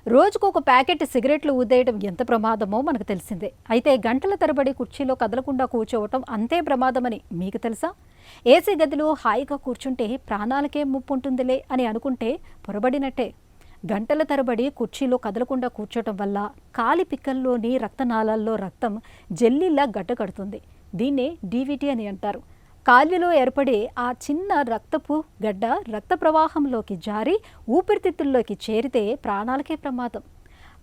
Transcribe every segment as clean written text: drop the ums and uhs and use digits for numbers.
రోజుకొక ప్యాకెట్ సిగరెట్లు ఊదేయడం ఎంత ప్రమాదమో మనకు తెలిసిందే. అయితే గంటల తరబడి కుర్చీలో కదలకుండా కూర్చోవటం అంతే ప్రమాదమని మీకు తెలుసా? ఏసీ గదిలో హాయిగా కూర్చుంటే ప్రాణాలకే ముప్పు ఉంటుందిలే అని అనుకుంటే పొరబడినట్టే. గంటల తరబడి కుర్చీలో కదలకుండా కూర్చోవటం వల్ల కాలి పిక్కల్లోని రక్తనాళాల్లో రక్తం జెల్లీలా గడ్డకడుతుంది. దీన్నే డీవీటీ అని అంటారు. కాలిలో ఏర్పడే ఆ చిన్న రక్తపు గడ్డ రక్త ప్రవాహంలోకి జారి ఊపిరితిత్తుల్లోకి చేరితే ప్రాణాలకే ప్రమాదం.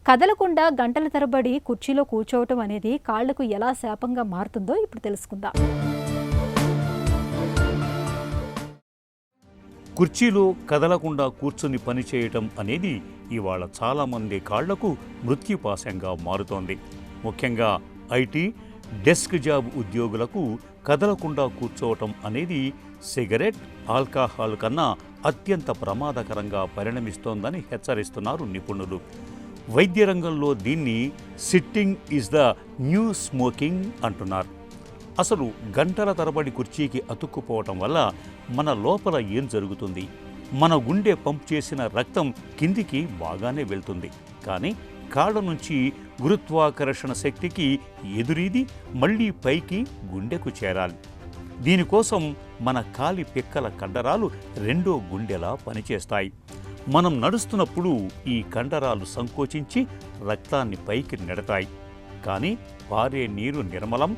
కదలకుండా గంటల తరబడి కుర్చీలో కూర్చోవటం అనేది కాళ్లకు ఎలా శాపంగా మారుతుందో ఇప్పుడు తెలుసుకుందాం. కుర్చీలో కదలకుండా కూర్చుని పనిచేయటం అనేది ఇవాళ చాలామంది కాళ్లకు మృత్యుపాశంగా మారుతోంది. ముఖ్యంగా ఐటీ, డెస్క్ జాబ్ ఉద్యోగులకు కదలకుండా కూర్చోవటం అనేది సిగరెట్, ఆల్కహాల్ కన్నా అత్యంత ప్రమాదకరంగా పరిణమిస్తోందని హెచ్చరిస్తున్నారు నిపుణులు. వైద్య రంగంలో దీన్ని sitting is the new smoking అంటున్నారు. అసలు గంటల తరబడి కుర్చీకి అతుక్కుపోవటం వల్ల మన లోపల ఏం జరుగుతుంది? మన గుండె పంప్ చేసిన రక్తం కిందికి బాగానే వెళ్తుంది, కానీ కాళ్ళ నుంచి గురుత్వాకర్షణ శక్తికి ఎదురీది మళ్లీ పైకి గుండెకు చేరాలి. దీనికోసం మన కాలి పిక్కల కండరాలు రెండో గుండెలా పనిచేస్తాయి. మనం నడుస్తున్నప్పుడు ఈ కండరాలు సంకోచించి రక్తాన్ని పైకి నెడతాయి. కానీ పారే నీరు నిర్మలం,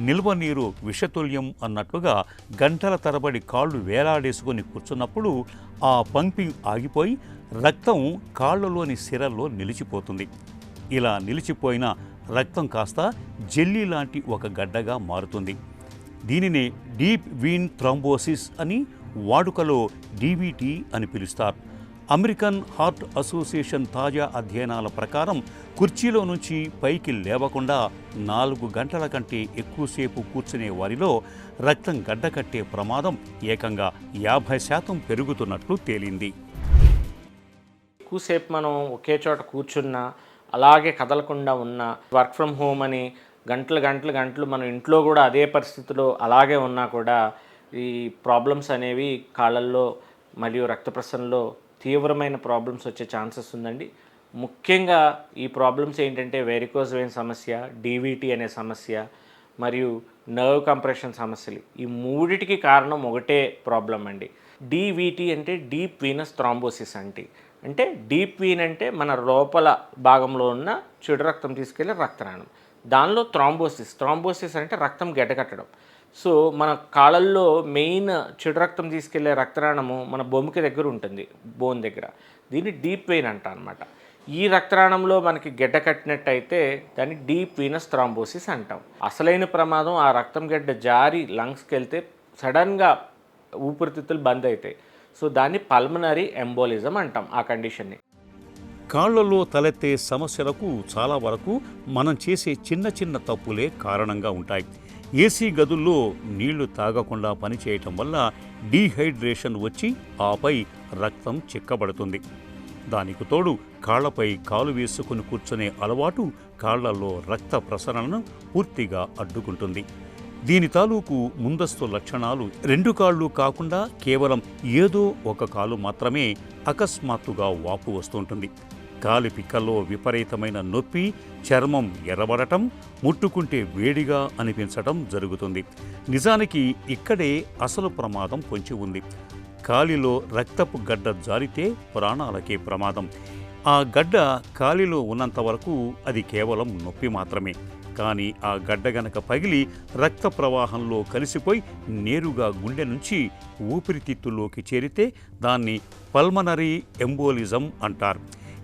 నిల్వ నీరు విషతుల్యం అన్నట్లుగా గంటల తరబడి కాళ్ళు వేలాడేసుకొని కూర్చున్నప్పుడు ఆ పంపింగ్ ఆగిపోయి రక్తం కాళ్ళలోని సిరల్లో నిలిచిపోతుంది. ఇలా నిలిచిపోయిన రక్తం కాస్త జెల్లీ లాంటి ఒక గడ్డగా మారుతుంది. దీనినే డీప్ వీన్ థ్రాంబోసిస్ అని, వాడుకలో డీవీటీ అని పిలుస్తారు. అమెరికన్ హార్ట్ అసోసియేషన్ తాజా అధ్యయనాల ప్రకారం కుర్చీలో నుంచి పైకి లేవకుండా 4 గంటల కంటే ఎక్కువసేపు కూర్చునే వారిలో రక్తం గడ్డకట్టే ప్రమాదం ఏకంగా 50% పెరుగుతున్నట్లు తేలింది. ఎక్కువసేపు మనం ఒకే చోట కూర్చున్నా, అలాగే కదలకుండా ఉన్న, వర్క్ ఫ్రమ్ హోమ్ అని గంటలు మనం ఇంట్లో కూడా అదే పరిస్థితిలో అలాగే ఉన్నా కూడా ఈ ప్రాబ్లమ్స్ అనేవి కాళ్ళల్లో మరియు రక్త ప్రసరణలో తీవ్రమైన ప్రాబ్లమ్స్ వచ్చే ఛాన్సెస్ ఉందండి. ముఖ్యంగా ఈ ప్రాబ్లమ్స్ ఏంటంటే వెరికోజ్ వెయిన్ సమస్య, డీవీటీ అనే సమస్య మరియు నర్వ్ కంప్రెషన్ సమస్యలు. ఈ మూడిటికి కారణం ఒకటే ప్రాబ్లం అండి. డీవీటీ అంటే డీప్ వీనస్ థ్రాంబోసిస్ అంటే డీప్ వీన్ అంటే మన లోపల భాగంలో ఉన్న చెడు రక్తం తీసుకెళ్లే రక్తనాళం. దానిలో థ్రాంబోసిస్ అంటే రక్తం గడ్డకట్టడం. సో మన కాళ్ళల్లో మెయిన్ చెడు రక్తం తీసుకెళ్లే రక్తనాళము మన బొమ్మికి దగ్గర ఉంటుంది, బోన్ దగ్గర. దీన్ని డీప్ వెయిన్ అనమాట. ఈ రక్తనాళంలో మనకి గడ్డ కట్టినట్టయితే దాన్ని డీప్ వీనస్ థ్రాంబోసిస్ అంటాం. అసలైన ప్రమాదం ఆ రక్తం గడ్డ జారి లంగ్స్కి వెళ్తే సడన్గా ఊపిరితిత్తులు బంద్ అవుతాయి. సో దాన్ని పల్మనరీ ఎంబోలిజం అంటాం ఆ కండిషన్ని. కాళ్లలో తలెత్తే సమస్యలకు చాలా వరకు మనం చేసే చిన్న చిన్న తప్పులే కారణంగా ఉంటాయి. ఏసీ గదుల్లో నీళ్లు తాగకుండా పనిచేయటం వల్ల డీహైడ్రేషన్ వచ్చి ఆపై రక్తం చిక్కబడుతుంది. దానికి తోడు కాళ్లపై కాలు వేసుకుని కూర్చునే అలవాటు కాళ్లలో రక్త ప్రసరణను పూర్తిగా అడ్డుకుంటుంది. దీని తాలూకు ముందస్తు లక్షణాలు 2 కాళ్ళు కాకుండా కేవలం ఏదో ఒక కాలు మాత్రమే అకస్మాత్తుగా వాపు వస్తుంటుంది. కాలి పిక్కల్లో విపరీతమైన నొప్పి, చర్మం ఎర్రబడటం, ముట్టుకుంటే వేడిగా అనిపించటం జరుగుతుంది. నిజానికి ఇక్కడే అసలు ప్రమాదం పొంచి ఉంది. కాలిలో రక్తపు గడ్డ జారితే ప్రాణాలకే ప్రమాదం. ఆ గడ్డ కాలిలో ఉన్నంత వరకు అది కేవలం నొప్పి మాత్రమే. కానీ ఆ గడ్డ గనక పగిలి రక్త ప్రవాహంలో కలిసిపోయి నేరుగా గుండె నుంచి ఊపిరితిత్తుల్లోకి చేరితే దాన్ని పల్మనరీ ఎంబోలిజం అంటారు.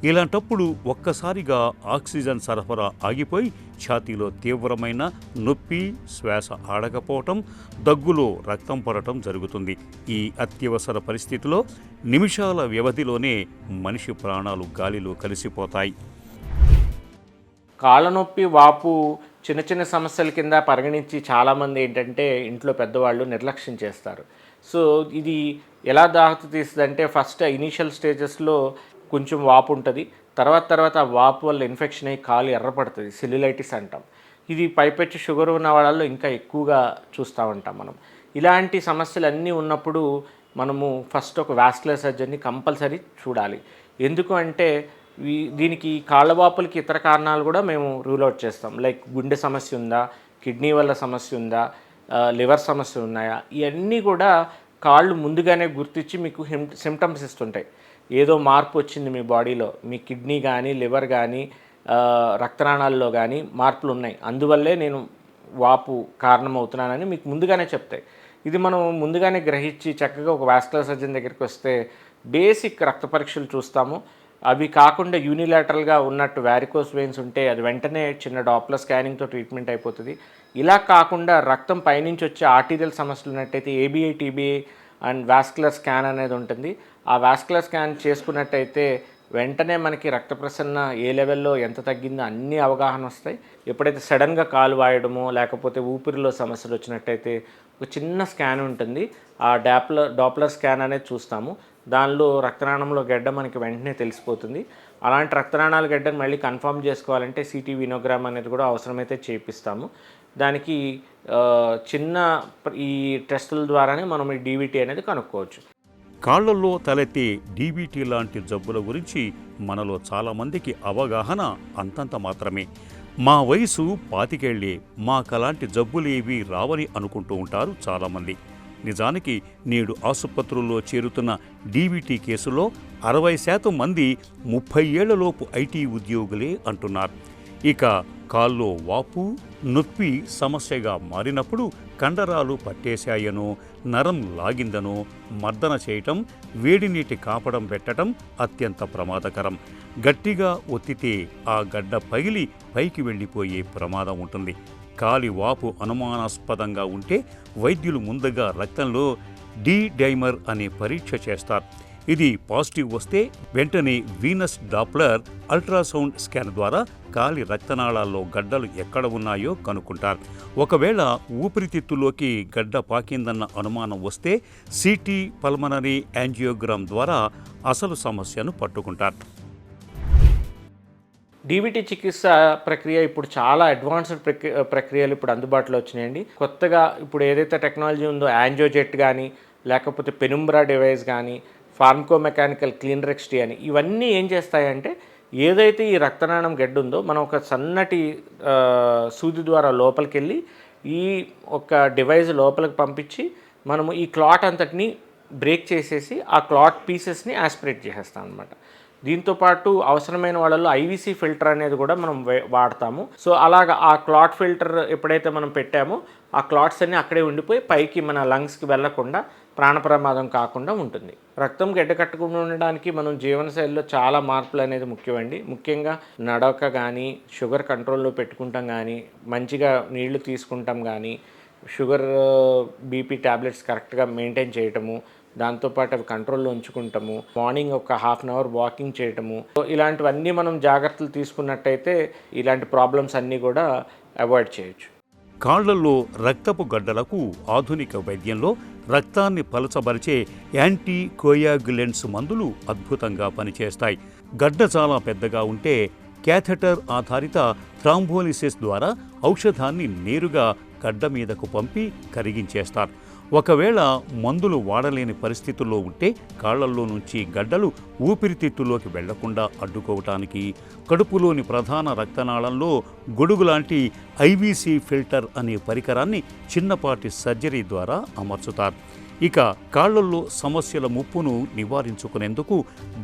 ఇలాంటప్పుడు ఒక్కసారిగా ఆక్సిజన్ సరఫరా ఆగిపోయి ఛాతీలో తీవ్రమైన నొప్పి, శ్వాస ఆడకపోవటం, దగ్గులో రక్తం పడటం జరుగుతుంది. ఈ అత్యవసర పరిస్థితిలో నిమిషాల వ్యవధిలోనే మనిషి ప్రాణాలు గాలిలో కలిసిపోతాయి. కాళ్ళ నొప్పి, వాపు చిన్న చిన్న సమస్యల కింద పరిగణించి చాలామంది ఏంటంటే ఇంట్లో పెద్దవాళ్ళు నిర్లక్ష్యం చేస్తారు. సో ఇది ఎలా దాహత తీస్తుందంటే ఫస్ట్ ఇనీషియల్ స్టేజెస్లో కొంచెం వాపు ఉంటుంది. తర్వాత ఆ వాపు వల్ల ఇన్ఫెక్షన్ అయ్యి కాలు ఎర్రపడుతుంది, సెల్యులైటిస్ అంటాం. ఇది పైపెచ్చి షుగర్ ఉన్న వాళ్ళల్లో ఇంకా ఎక్కువగా చూస్తూ ఉంటాం మనం. ఇలాంటి సమస్యలు అన్నీ ఉన్నప్పుడు మనము ఫస్ట్ ఒక వాస్కులర్ సర్జన్ని కంపల్సరీ చూడాలి. ఎందుకు అంటే దీనికి కాళ్ళవాపులకి ఇతర కారణాలు కూడా మేము రూల్ అవుట్ చేస్తాం. లైక్ గుండె సమస్య ఉందా, కిడ్నీ వల్ల సమస్య ఉందా, లివర్ సమస్యలు ఉన్నాయా, ఇవన్నీ కూడా కాళ్ళు ముందుగానే గుర్తించి మీకు సిమ్టమ్స్ ఇస్తుంటాయి. ఏదో మార్పు వచ్చింది మీ బాడీలో, మీ కిడ్నీ కానీ లివర్ కానీ రక్తనాళాల్లో కానీ మార్పులు ఉన్నాయి, అందువల్లే నేను వాపు కారణమవుతున్నానని మీకు ముందుగానే చెప్తాయి. ఇది మనం ముందుగానే గ్రహించి చక్కగా ఒక వాస్కులర్ సర్జన్ దగ్గరికి వస్తే బేసిక్ రక్త పరీక్షలు చూస్తాము. అవి కాకుండా యూనిలాటరల్గా ఉన్నట్టు వ్యారికోస్ వెయిన్స్ ఉంటే అది వెంటనే చిన్న డాప్లర్ స్కానింగ్తో ట్రీట్మెంట్ అయిపోతుంది. ఇలా కాకుండా రక్తం పైనుంచి వచ్చే ఆర్టీరియల్ సమస్యలు ఉన్నట్టయితే ఏబీఐ, టీబీఐ అండ్ వాస్కులర్ స్కాన్ అనేది ఉంటుంది. ఆ వాస్కులర్ స్కాన్ చేసుకున్నట్టయితే వెంటనే మనకి రక్త ప్రసరణ ఏ లెవెల్లో ఎంత తగ్గిందో అన్నీ అవగాహన వస్తాయి. ఎప్పుడైతే సడన్గా కాలు వాయడమో లేకపోతే ఊపిరిలో సమస్యలు వచ్చినట్టయితే ఒక చిన్న స్కాన్ ఉంటుంది, ఆ డాప్లర్ స్కాన్ అనేది చూస్తాము. దానిలో రక్తనాళంలో గడ్డ మనకి వెంటనే తెలిసిపోతుంది. అలాంటి రక్తనాళాల గడ్డను మళ్ళీ కన్ఫర్మ్ చేసుకోవాలంటే సిటీ వినోగ్రామ్ అనేది కూడా అవసరమైతే చేపిస్తాము. దానికి చిన్న ఈ టెస్టుల ద్వారానే మనం ఈ డీవీటీ అనేది కనుక్కోవచ్చు. కాళ్లల్లో తలెత్తే డీబీటీ లాంటి జబ్బుల గురించి మనలో చాలామందికి అవగాహన అంతంత మాత్రమే. మా వయసు 25 మాకలాంటి జబ్బులేవి రావని అనుకుంటూ ఉంటారు చాలామంది. నిజానికి నేడు ఆసుపత్రుల్లో చేరుతున్న డీబీటీ కేసులో 60% మంది 30 ఏళ్లలోపు ఐటీ ఉద్యోగులే అంటున్నారు. ఇక కాల్లో వాపు, నొప్పి సమస్యగా మారినప్పుడు కండరాలు పట్టేశాయనో, నరం లాగిందనో మర్దన చేయటం, వేడి నీటి కాపడం పెట్టడం అత్యంత ప్రమాదకరం. గట్టిగా ఒత్తితే ఆ గడ్డ పగిలి పైకి వెళ్ళిపోయే ప్రమాదం ఉంటుంది. కాలి వాపు అనుమానాస్పదంగా ఉంటే వైద్యులు ముందుగా రక్తంలో డైమర్ అనే పరీక్ష చేస్తారు. ఇది పాజిటివ్ వస్తే వెంటనే వీనస్ డాప్లర్ అల్ట్రాసౌండ్ స్కాన్ ద్వారా కాలి రక్తనాళాల్లో గడ్డలు ఎక్కడ ఉన్నాయో కనుక్కుంటారు. ఒకవేళ ఊపిరితిత్తులోకి గడ్డ పాకిందన్న అనుమానం వస్తే సిటీ పల్మనరీ యాంజియోగ్రామ్ ద్వారా అసలు సమస్యను పట్టుకుంటారు. డీబీటీ చికిత్స ప్రక్రియ ఇప్పుడు చాలా అడ్వాన్స్డ్ ప్రక్రియలు ఇప్పుడు అందుబాటులో వచ్చినాయండి. కొత్తగా ఇప్పుడు ఏదైతే టెక్నాలజీ ఉందో యాంజియోజెట్ కానీ లేకపోతే పెనుంబ్రా డివైస్ కానీ ఫార్మకోమెకానికల్ క్లీనరెక్స్టీ అని ఇవన్నీ ఏం చేస్తాయంటే ఏదైతే ఈ రక్తనాళం గడ్డ ఉందో మనం ఒక సన్నటి సూది ద్వారా లోపలికి వెళ్ళి ఈ ఒక డివైస్ లోపలికి పంపించి మనము ఈ క్లాట్ అంతటిని బ్రేక్ చేసేసి ఆ క్లాట్ పీసెస్ని ఆస్పిరేట్ చేసేస్తాం అనమాట. దీంతోపాటు అవసరమైన వాళ్ళలో ఐవీసీ ఫిల్టర్ అనేది కూడా మనం వాడతాము. సో అలాగా ఆ క్లాట్ ఫిల్టర్ ఎప్పుడైతే మనం పెట్టామో ఆ క్లాట్స్ అన్నీ అక్కడే ఉండిపోయి పైకి మన లంగ్స్కి వెళ్లకుండా ప్రాణ ప్రమాదం కాకుండా ఉంటుంది. రక్తం గడ్డకట్టకుండా ఉండడానికి మనం జీవనశైలిలో చాలా మార్పులు అనేది ముఖ్యమండి. ముఖ్యంగా నడక కానీ, షుగర్ కంట్రోల్లో పెట్టుకుంటాం కానీ, మంచిగా నీళ్లు తీసుకుంటాం కానీ, షుగర్ బీపీ ట్యాబ్లెట్స్ కరెక్ట్గా మెయింటైన్ చేయటము, దాంతోపాటు అవి కంట్రోల్లో ఉంచుకుంటాము, మార్నింగ్ ఒక ½ అన్ అవర్ వాకింగ్ చేయటము, ఇలాంటివన్నీ మనం జాగ్రత్తలు తీసుకున్నట్టయితే ఇలాంటి ప్రాబ్లమ్స్ అన్నీ కూడా అవాయిడ్ చేయొచ్చు. కాళ్లల్లో రక్తపు గడ్డలకు ఆధునిక వైద్యంలో రక్తాన్ని పలచబరిచే యాంటీ కోయాగ్యులెంట్స్ మందులు అద్భుతంగా పనిచేస్తాయి. గడ్డ చాలా పెద్దగా ఉంటే క్యాథెటర్ ఆధారిత థ్రాంబోలిసిస్ ద్వారా ఔషధాన్ని నేరుగా గడ్డ మీదకు పంపి కరిగించేస్తారు. ఒకవేళ మందులు వాడలేని పరిస్థితుల్లో ఉంటే కాళ్లల్లో నుంచి గడ్డలు ఊపిరితిత్తులోకి వెళ్లకుండా అడ్డుకోవటానికి కడుపులోని ప్రధాన రక్తనాళంలో గొడుగులాంటి ఐవీసీ ఫిల్టర్ అనే పరికరాన్ని చిన్నపాటి సర్జరీ ద్వారా అమర్చుతారు. ఇక కాళ్లల్లో సమస్యల ముప్పును నివారించుకునేందుకు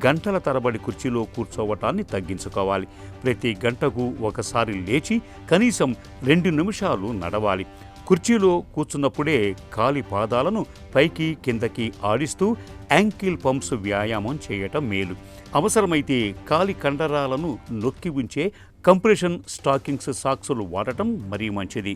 గంటల తరబడి కుర్చీలో కూర్చోవటాన్ని తగ్గించుకోవాలి. ప్రతి గంటకు ఒకసారి లేచి కనీసం 2 నిమిషాలు నడవాలి. కుర్చీలో కూర్చున్నప్పుడే కాలి పాదాలను పైకి కిందకి ఆడిస్తూ యాంకిల్ పంప్స్ వ్యాయామం చేయటం మేలు. అవసరమైతే కాలి కండరాలను నొక్కి ఉంచే కంప్రెషన్ స్టాకింగ్స్ సాక్సులు వాడటం మరీ మంచిది.